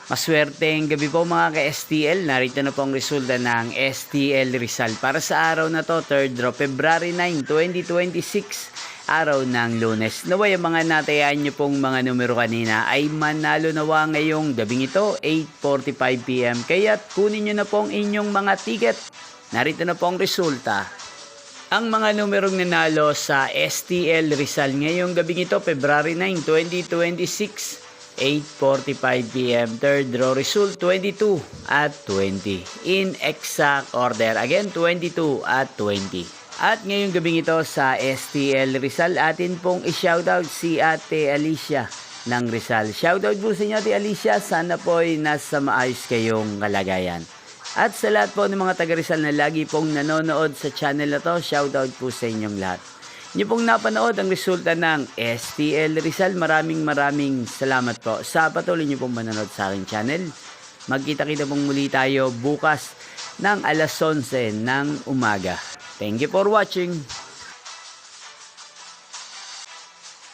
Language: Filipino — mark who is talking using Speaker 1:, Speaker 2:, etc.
Speaker 1: Maswerteng gabi po mga ka-STL. Narito na po ang resulta ng STL Rizal para sa araw na to, 3rd February 9, 2026, araw ng Lunes. Naway ang mga natayaan nyo pong mga numero kanina ay manalo nawa ngayong gabing ito, 8:45 PM. Kaya't kunin nyo na po ang inyong mga ticket. Narito na po ang resulta. Ang mga numerong nanalo sa STL Rizal ngayong gabing ito, February 9, 2026, 8:45 PM. Third row result, 22 at 20. In exact order. Again, 22 at 20. At ngayong gabing ito sa STL Rizal, atin pong i-shoutout si Ate Alicia ng Rizal. Shoutout po sa inyo, Ate Alicia. Sana po ay nasa maayos kayong kalagayan. At sa lahat po ng mga taga Rizal na lagi pong nanonood sa channel na to, shoutout po sa inyong lahat. Niyo pong napanood ang resulta ng STL Rizal. Maraming salamat po sa patuloy niyo pong manonood sa aking channel. Magkita-kita pong muli tayo bukas ng alas 11 ng umaga. Thank you for watching.